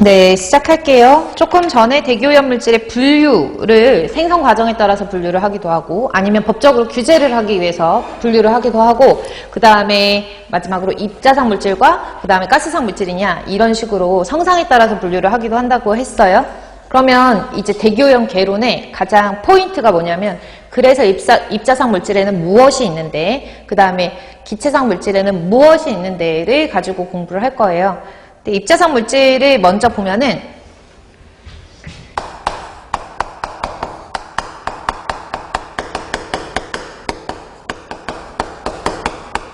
네, 시작할게요. 조금 전에 대기오염 물질의 분류를 생성 과정에 따라서 분류를 하기도 하고 아니면 법적으로 규제를 하기 위해서 분류를 하기도 하고 그 다음에 마지막으로 입자상 물질과 그 다음에 가스상 물질이냐 이런 식으로 성상에 따라서 분류를 하기도 한다고 했어요. 그러면 이제 대기오염 개론의 가장 포인트가 뭐냐면 그래서 입자상 물질에는 무엇이 있는데 그 다음에 기체상 물질에는 무엇이 있는데를 가지고 공부를 할 거예요. 입자상 물질을 먼저 보면은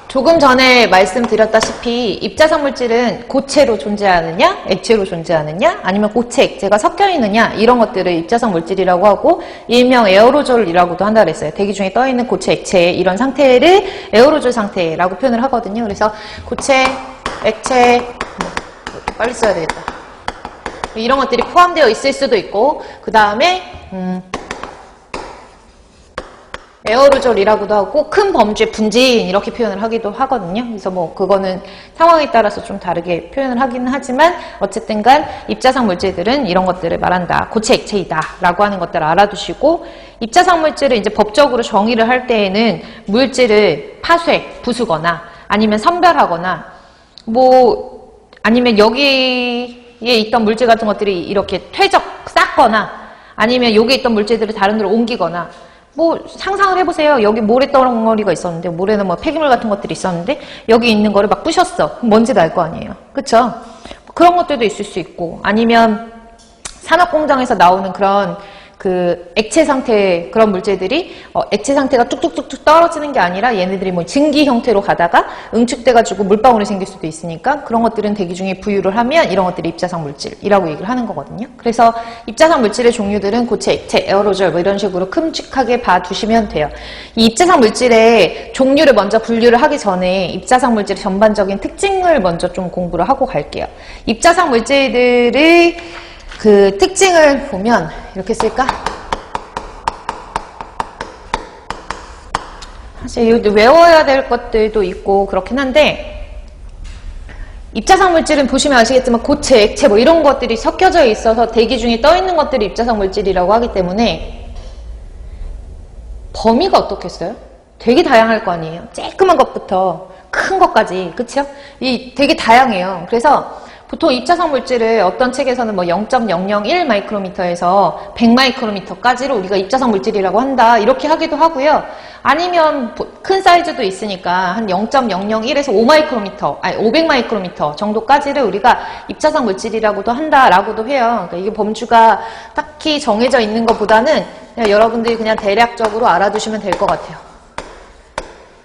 조금 전에 말씀드렸다시피 입자상 물질은 고체로 존재하느냐, 액체로 존재하느냐, 아니면 고체, 액체가 섞여 있느냐 이런 것들을 입자상 물질이라고 하고 일명 에어로졸이라고도 한다 그랬어요. 대기 중에 떠 있는 고체, 액체 이런 상태를 에어로졸 상태라고 표현을 하거든요. 그래서 고체, 액체 빨리 써야 되겠다. 이런 것들이 포함되어 있을 수도 있고 그 다음에 에어로졸이라고도 하고 큰 범주의 분진 이렇게 표현을 하기도 하거든요. 그래서 뭐 그거는 상황에 따라서 좀 다르게 표현을 하기는 하지만 어쨌든 간 입자상 물질들은 이런 것들을 말한다. 고체 액체이다 라고 하는 것들을 알아두시고 입자상 물질을 이제 법적으로 정의를 할 때에는 물질을 파쇄, 부수거나 아니면 선별하거나 뭐 아니면 여기에 있던 물질 같은 것들이 이렇게 퇴적, 쌌거나 아니면 여기에 있던 물질들을 다른 데로 옮기거나 뭐 상상을 해보세요. 여기 모래덩어리가 있었는데 모래는 뭐 폐기물 같은 것들이 있었는데 여기 있는 거를 막 부셨어. 그럼 먼지 날 거 아니에요. 그쵸? 그런 것들도 있을 수 있고 아니면 산업공장에서 나오는 그런 그 액체 상태 그런 물질들이 액체 상태가 뚝뚝뚝뚝 떨어지는 게 아니라 얘네들이 뭐 증기 형태로 가다가 응축돼가지고 물방울이 생길 수도 있으니까 그런 것들은 대기 중에 부유를 하면 이런 것들이 입자상 물질이라고 얘기를 하는 거거든요. 그래서 입자상 물질의 종류들은 고체, 액체, 에어로졸 뭐 이런 식으로 큼직하게 봐두시면 돼요. 이 입자상 물질의 종류를 먼저 분류를 하기 전에 입자상 물질의 전반적인 특징을 먼저 좀 공부를 하고 갈게요. 입자상 물질들의 그 특징을 보면 이렇게 쓸까? 사실 외워야 될 것들도 있고 그렇긴 한데 입자상 물질은 보시면 아시겠지만 고체, 액체 뭐 이런 것들이 섞여져 있어서 대기 중에 떠 있는 것들이 입자상 물질이라고 하기 때문에 범위가 어떻겠어요? 되게 다양할 거 아니에요. 쬐끄만 것부터 큰 것까지, 그쵸? 이 되게 다양해요. 그래서 보통 입자상 물질을 어떤 책에서는 뭐 0.001 마이크로미터에서 100 마이크로미터까지를 우리가 입자상 물질이라고 한다 이렇게 하기도 하고요. 아니면 큰 사이즈도 있으니까 한 0.001에서 5 마이크로미터, 아니 500 마이크로미터 정도까지를 우리가 입자상 물질이라고도 한다라고도 해요. 그러니까 이게 범주가 딱히 정해져 있는 것보다는 그냥 여러분들이 그냥 대략적으로 알아두시면 될 것 같아요.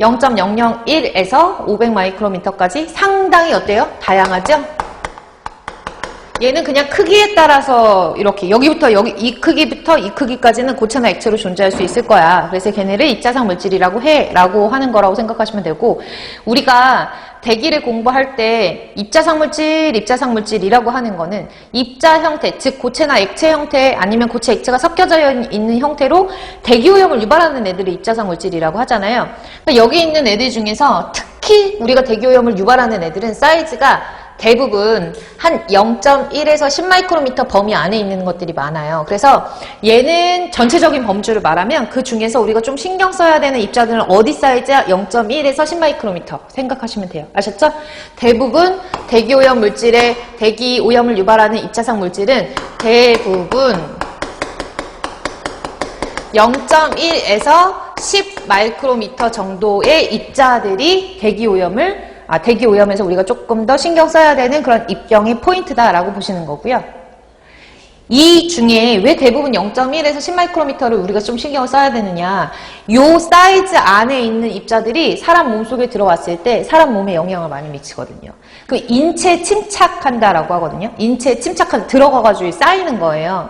0.001에서 500 마이크로미터까지 상당히 어때요? 다양하죠? 얘는 그냥 크기에 따라서 이렇게 여기부터 여기 이 크기부터 이 크기까지는 고체나 액체로 존재할 수 있을 거야. 그래서 걔네를 입자상 물질이라고 라고 하는 거라고 생각하시면 되고 우리가 대기를 공부할 때 입자상 물질이라고 하는 거는 입자 형태, 즉 고체나 액체 형태 아니면 고체 액체가 섞여져 있는 형태로 대기오염을 유발하는 애들을 입자상 물질이라고 하잖아요. 그러니까 여기 있는 애들 중에서 특히 우리가 대기오염을 유발하는 애들은 사이즈가 대부분 한 0.1에서 10 마이크로미터 범위 안에 있는 것들이 많아요. 그래서 얘는 전체적인 범주를 말하면 그 중에서 우리가 좀 신경 써야 되는 입자들은 어디 사이즈야? 0.1에서 10 마이크로미터 생각하시면 돼요. 아셨죠? 대부분 대기오염 물질의 대기오염을 유발하는 입자상 물질은 대부분 0.1에서 10 마이크로미터 정도의 입자들이 대기오염에서 우리가 조금 더 신경 써야 되는 그런 입경의 포인트다라고 보시는 거고요. 이 중에 왜 대부분 0.1에서 10 마이크로미터를 우리가 좀 신경을 써야 되느냐. 요 사이즈 안에 있는 입자들이 사람 몸속에 들어왔을 때 사람 몸에 영향을 많이 미치거든요. 그 인체 침착한다라고 하거든요. 인체 들어가가지고 쌓이는 거예요.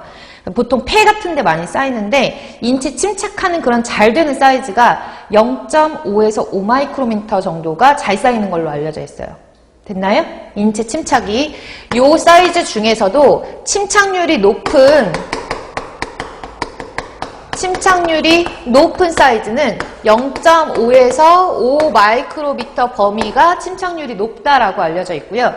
보통 폐 같은 데 많이 쌓이는데 인체 침착하는 그런 잘 되는 사이즈가 0.5에서 5 마이크로미터 정도가 잘 쌓이는 걸로 알려져 있어요. 됐나요? 인체 침착이 요 사이즈 중에서도 침착률이 높은 사이즈는 0.5에서 5 마이크로미터 범위가 침착률이 높다라고 알려져 있고요.